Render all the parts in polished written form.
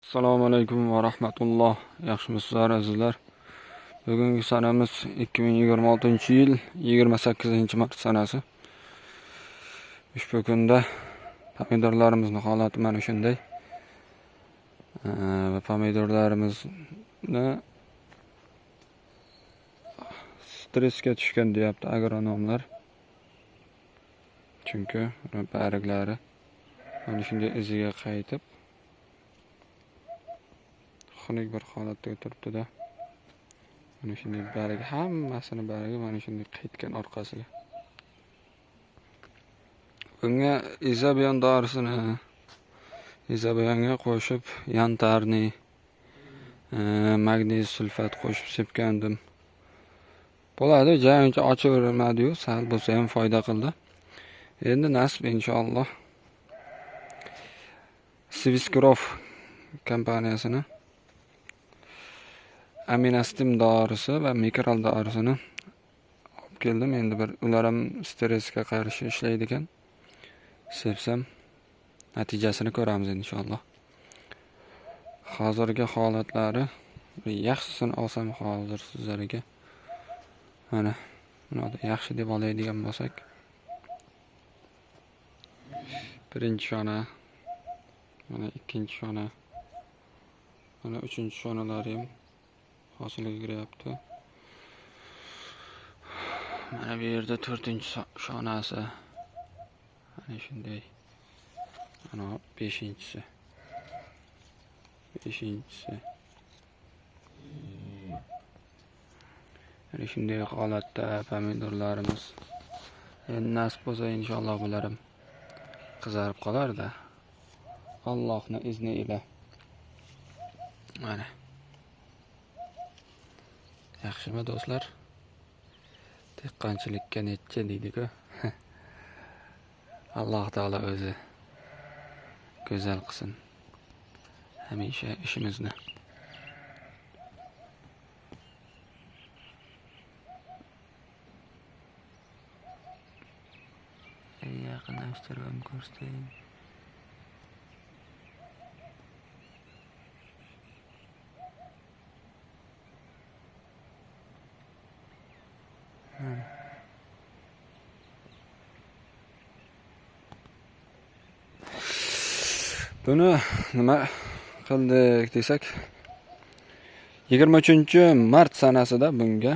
Assalomu alaykum va rahmatulloh. Yaxshimisizlar azizlar? Bugungi sanamiz 2026-yil 28-mart sanasi. Ushbu kunda pomidorlarimizni holati mana shunday. Va pomidorlarimizni stressga tushgan deyapti agronomlar. Chunki bariklari mana shunday iziga qaytib xunuk bir holatda turibdi-da. Mana shunday bargi hammasini bargi mana shunday qaytgan orqasiga. Bunga izobion dorisini izobionga qo'shib yantarni magniy sulfat qo'shib sepgandim. Bo'ladi, joyincha ochavermadi-yu, sal bo'lsa ham foyda qildi. Endi nasib inshaalloh Sviskrov kompaniyasini Aminastim dorisi va mikral dorisini olib keldim. Endi bir ular ham stressga qarshi ishlaydi ekan. Sepsam natijasini ko'ramiz inshaalloh. Hozirgi holatlari yaxshisini olsam hozir sizlarga. Mana buni yaxshi deb oladigan bo'lsak, birinchi shona, mana ikkinchi shona, mana uchinchi shonalari ham hosilga kiryapti. Mana bu yerda 4-shonasi. Mana shunday. Mana 5-si. Mana shunday holatda pomidorlarimiz. Endi nasib bo'lsa inshaalloh bular ham qizarib qolar-da. Allohning izni ila. Mana. Yaxshimi do'stlar? Dehqonchilikka netcha deydi-ku. Alloh taolo o'zi go'zal qilsin hamisha ishimizni. Yaqinlashtirib ham ko'rsatayım. Buni nima qildik desak, 23-mart sanasida bunga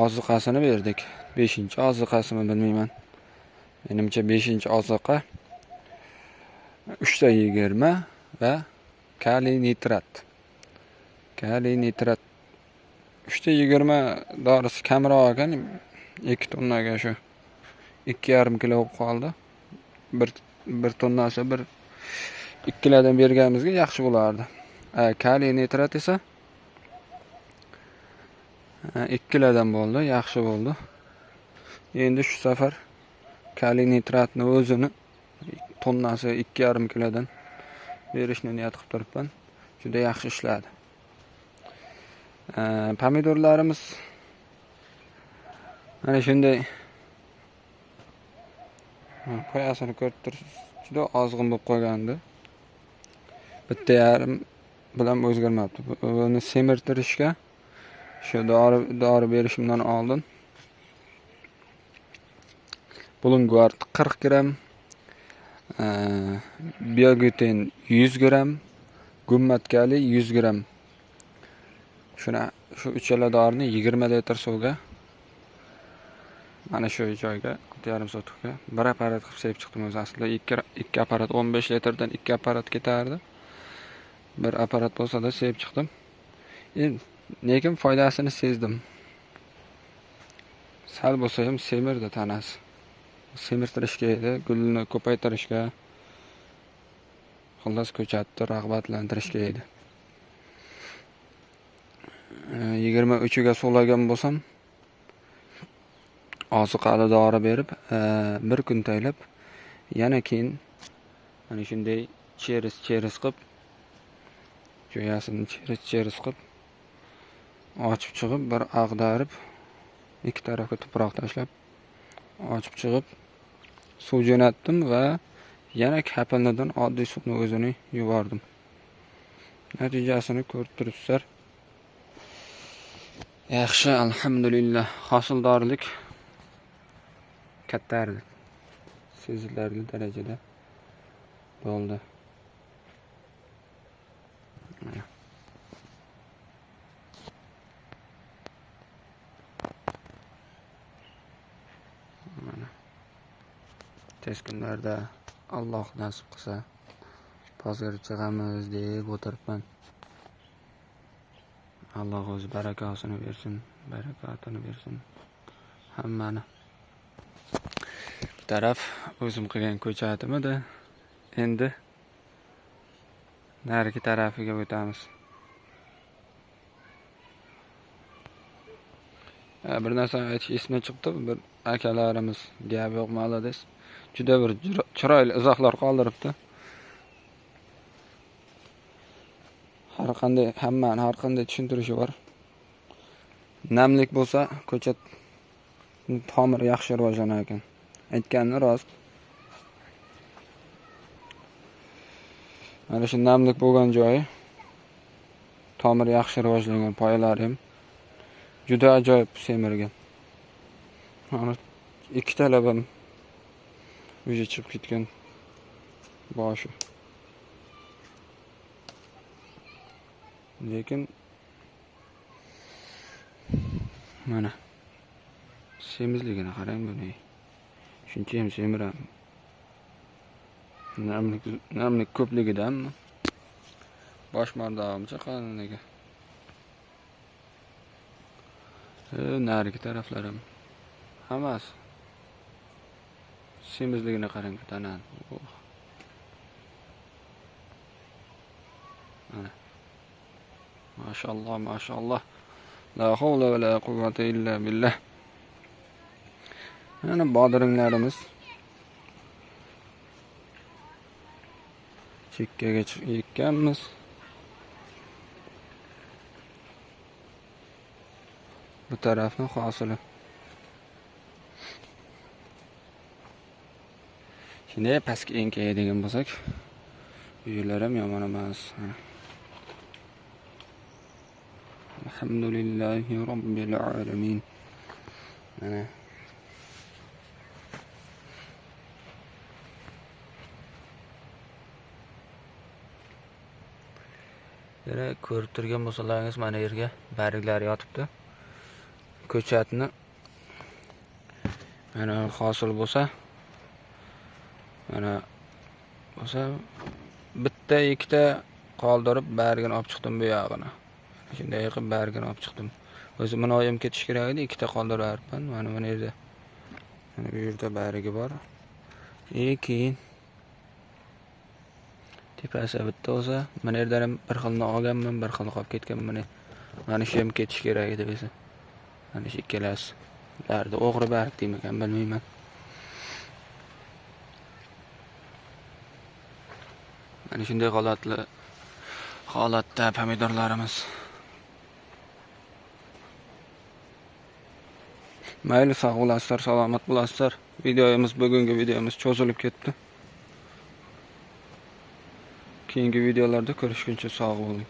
oziqasini berdik. 5-oziqasini bilmayman. Menimcha 5-oziqa 320 va kaliy nitrat. Kaliy nitrat 320 dorisi kamroq ekan, 2 tonnaga shu 2,5 kilo bo'lib qoldi. Bir tonnasi 2 kilodan berganimizga yaxshi bo'lardi. Kaliy nitrat esa 2 kilodan bo'ldi, yaxshi bo'ldi. Endi shu safar kaliy nitratni o'zini tonnasi 2,5 kilodan berishni niyat qilib turibman. Juda yaxshi ishladi. Pomidorlarimiz mana shunday poyasini ko'rib turibsiz, juda ozg'in bo'lib qolgandi. Bitta yarim bilan o'zgarmabdi. Buni semirtirishga shu dori berishimdan oldin Bulungvart 40 gram, biogluten 100 gram, gummat kaliy 100 gram. Shu uchala dorini 20 litr suvga mana shu joyga 6,5 sotukga bir aparat qilib sepib chiqdim. O'zi aslida 2 aparat 15 litrdan 2 aparat ketardi. Bir aparat bo'lsa-da sepib chiqdim. Lekin foydasini sezdim. Sal bo'lsa ham semirdi tanasi. Semirtirishga edi, gulni ko'paytirishga, xullas ko'chatni rag'batlantirishga edi. 23ga so'lagan bo'lsam, oziqali dori berib, bir kun taylab, yana keyin mana shunday cheris qilib, jo'yasini cheris qilib, ochib chiqib, bir ag'darib, ikki tarafga tuproq tashlab, ochib chiqib, suv jo'natdim va Yana kapilnidan oddiy suvni o'zini yuvardim. Natijasini ko'rib turibsizlar. Yaxshi, alhamdulillah. Hosildorlik kattardi. Sezilarli darajada bo'ldi. Tez kunlarda Alloh nasib qilsa bozorga chiqamiz deb o'tiribman. Alloh o'zi barakosini bersin, barakatini bersin hammani. Bu taraf o'zim qilgan ko'chatimda. Endi narigi tarafiga o'tamiz. Bir narsa aytish esimdan chiqdi. Bir akalarimiz gap yo'q malades. Juda bir chiroyli izohlar qoldiribdi. Hammani har qanday tushuntirishi bor. Namlik bo'lsa, ko'chat tomiri yaxshi rivojlanar ekan. Aytgani rost. Mana shu namlik bo'lgan joyi tomiri yaxshi rivojlangan, poyalari ham juda ajoyib semirgan. Mana ikkita labam o'zi chiqib ketgan boshi. Lekin mana semizligini qarang buni. Shuncha ham semiram. Namlik ko'pligidanmi? Bosh mardog'imcha qaliniga. Narigi taraflarim hammasi semizligini qarang tanan. Mana. Mashalloh, mashalloh. La havla va la quvvata illa billah. Mana bodringlarimiz chekkaga yekkanmiz. Bu tarafni hosili. Shunday pastga enkayadigan bo'lsak, bu yerlar ham yomon emas. Alhamdulillahi robbil alamin. Mana ko'rib turgan bo'lsalaringiz, mana yerga barglar yotibdi. Ko'chatni mana hosil bo'lsa, mana bo'lsa bitta ikkita qoldirib bargini olib chiqdim bu yog'ini. Shunday qilib bargini olib chiqdim. O'zi munoyim ketish kerak edi, ikkita qoldirarman. Mana yerda. Mana bu yerda bargi bor. Keyin tepasi bitta bo'lsa, mana yerda ham bir xilni olganman, bir xil qolib ketganman. Mana shu ham ketish kerak edi bo'lsa. Mana shu ikkalasi. Ularni o'g'ri barg deyman, bilmayman. Mana shunday holatda pomidorlarimiz. Mayli, sog' bo'lasizlar, salomat bo'lasizlar. Bugungi videomiz cho'zilib ketdi. Keyingi videolarda ko'rishguncha sog' bo'ling.